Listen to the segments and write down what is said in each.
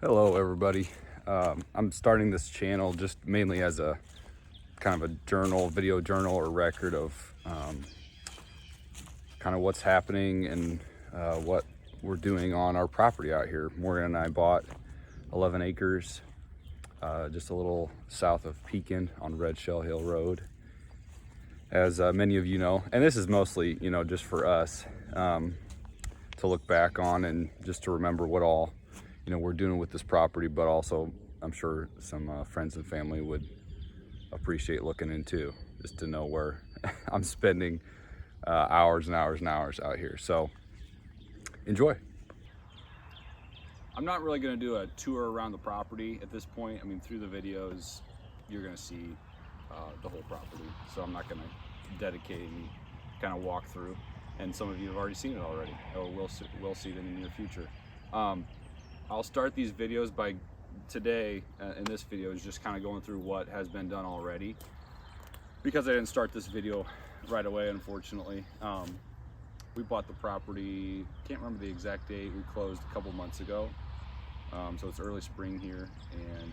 Hello everybody. I'm starting this channel just mainly as a kind of a journal, video journal or record of kind of what's happening and what we're doing on our property out here. Morgan and I bought 11 acres just a little south of Pekin on Shale Hill Road, as many of you know. And this is mostly, just for us to look back on and just to remember what all we're doing with this property, but also I'm sure some friends and family would appreciate looking into, just to know where I'm spending hours and hours and hours out here. So enjoy. I'm not really going to do a tour around the property at this point. I mean, through the videos you're going to see the whole property, so I'm not going to dedicate any kind of walkthrough, and some of you have already seen it already, or will see it in the near future. I'll start these videos by today, in this video, is just kind of going through what has been done already, because I didn't start this video right away, unfortunately. We bought the property, can't remember the exact date, we closed a couple months ago. So it's early spring here, and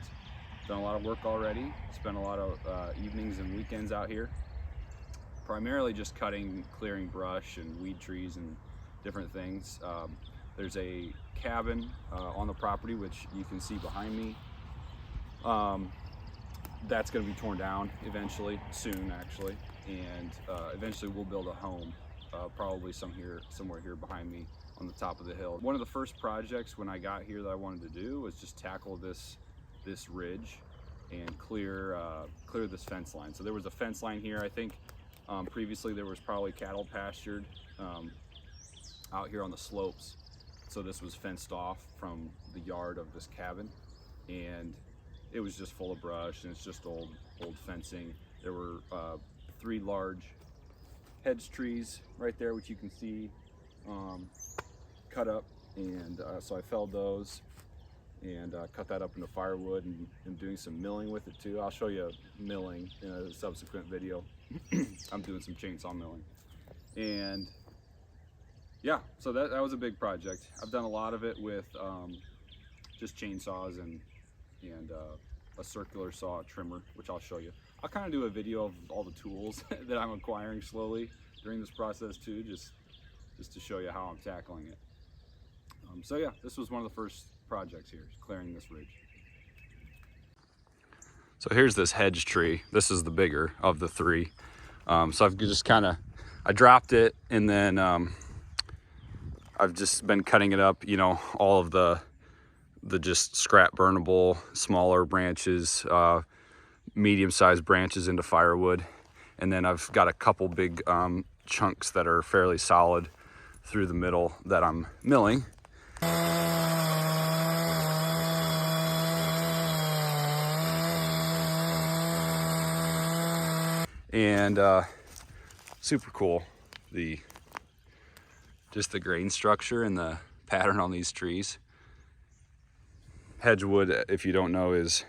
done a lot of work already. Spent a lot of evenings and weekends out here, primarily just clearing brush and weed trees and different things. There's a cabin on the property, which you can see behind me. That's going to be torn down eventually, soon actually, and eventually we'll build a home, probably somewhere here behind me on the top of the hill. One of the first projects when I got here that I wanted to do was just tackle this ridge and clear this fence line. So there was a fence line here. I think previously there was probably cattle pastured out here on the slopes. So this was fenced off from the yard of this cabin, and it was just full of brush, and it's just old fencing. There were 3 large hedge trees right there, which you can see cut up, and so I felled those and cut that up into firewood, and doing some milling with it too. I'll show you milling in a subsequent video. I'm doing some chainsaw milling, and yeah, so that was a big project. I've done a lot of it with just chainsaws and a circular saw trimmer, which I'll show you. I'll kind of do a video of all the tools that I'm acquiring slowly during this process too, just to show you how I'm tackling it. So yeah, this was one of the first projects here, clearing this ridge. So here's this hedge tree. This is the bigger of the 3. So I've just I dropped it, and then I've just been cutting it up, all of the just scrap burnable, smaller branches, medium-sized branches into firewood. And then I've got a couple big chunks that are fairly solid through the middle that I'm milling. And super cool, just the grain structure and the pattern on these trees. Hedgewood, if you don't know, it's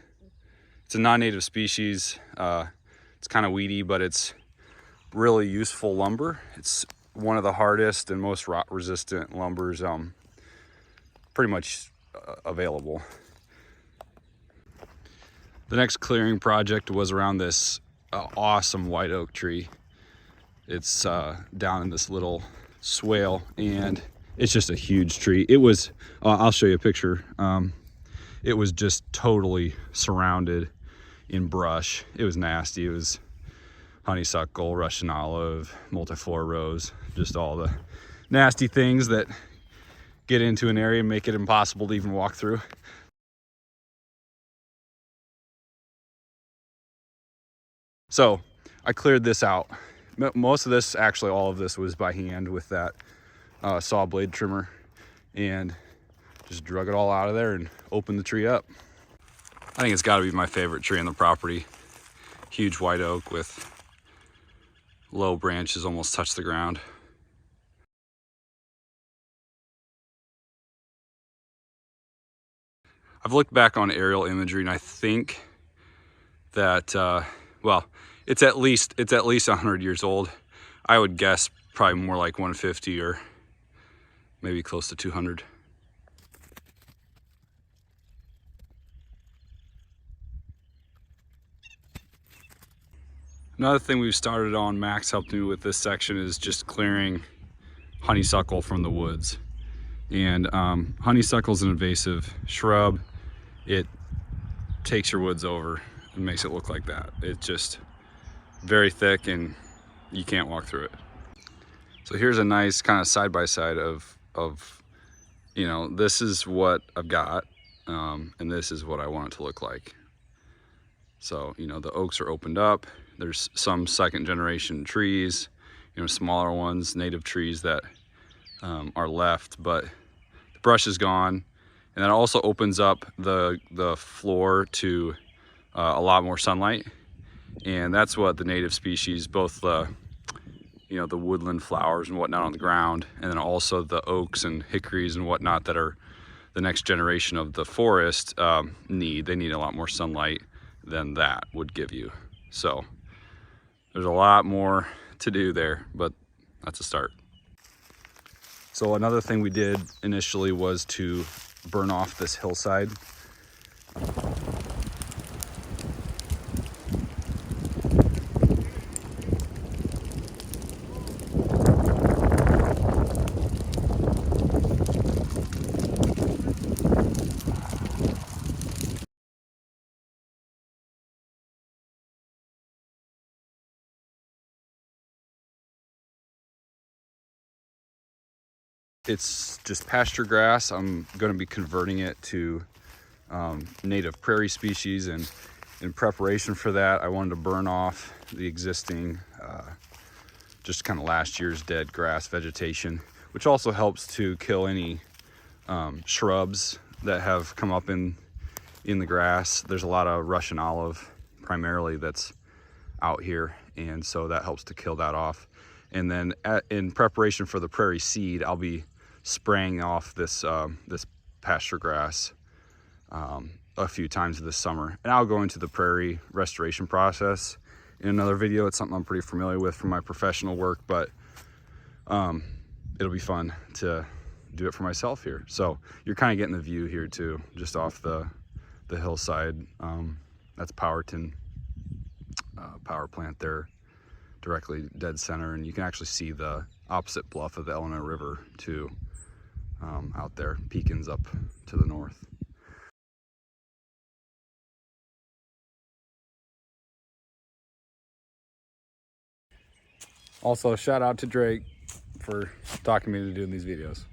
a non-native species. It's kind of weedy, but it's really useful lumber. It's one of the hardest and most rot-resistant lumbers pretty much available. The next clearing project was around this awesome white oak tree. It's down in this little swale, and it's just a huge tree. It was, I'll show you a picture. It was just totally surrounded in brush. It was nasty. It was honeysuckle, Russian olive, multiflora rose, just all the nasty things that get into an area and make it impossible to even walk through. So I cleared this out. Most of this, actually all of this, was by hand with that saw blade trimmer, and just drug it all out of there and opened the tree up. I think it's got to be my favorite tree on the property. Huge white oak with low branches, almost touch the ground. I've looked back on aerial imagery, and I think that well, it's at least 100 years old. I would guess probably more like 150 or maybe close to 200. Another thing we've started on, Max helped me with this section, is just clearing honeysuckle from the woods. And honeysuckle is an invasive shrub. It takes your woods over and makes it look like that. It's just very thick and you can't walk through it. So here's a nice kind of side-by-side of you know, this is what I've got, and this is what I want it to look like. So, you know, the oaks are opened up. There's some second generation trees, you know, smaller ones, native trees that are left, but the brush is gone. And that also opens up the floor to a lot more sunlight. And that's what the native species, both the, you know, the woodland flowers and whatnot on the ground, and then also the oaks and hickories and whatnot that are the next generation of the forest need. They need a lot more sunlight than that would give you. So there's a lot more to do there, but that's a start. So another thing we did initially was to burn off this hillside. It's just pasture grass. I'm going to be converting it to native prairie species, and in preparation for that, I wanted to burn off the existing, just kind of last year's dead grass vegetation, which also helps to kill any shrubs that have come up in the grass. There's a lot of Russian olive primarily that's out here, and so that helps to kill that off. And then in preparation for the prairie seed, I'll be spraying off this this pasture grass a few times this summer, and I'll go into the prairie restoration process in another video. It's something I'm pretty familiar with from my professional work, but it'll be fun to do it for myself here. So you're kind of getting the view here too, just off the hillside. That's Powerton power plant there, directly dead center, and you can actually see the opposite bluff of the Illinois River too, out there. Pekin's up to the north. Also, shout out to Drake for talking me into doing these videos.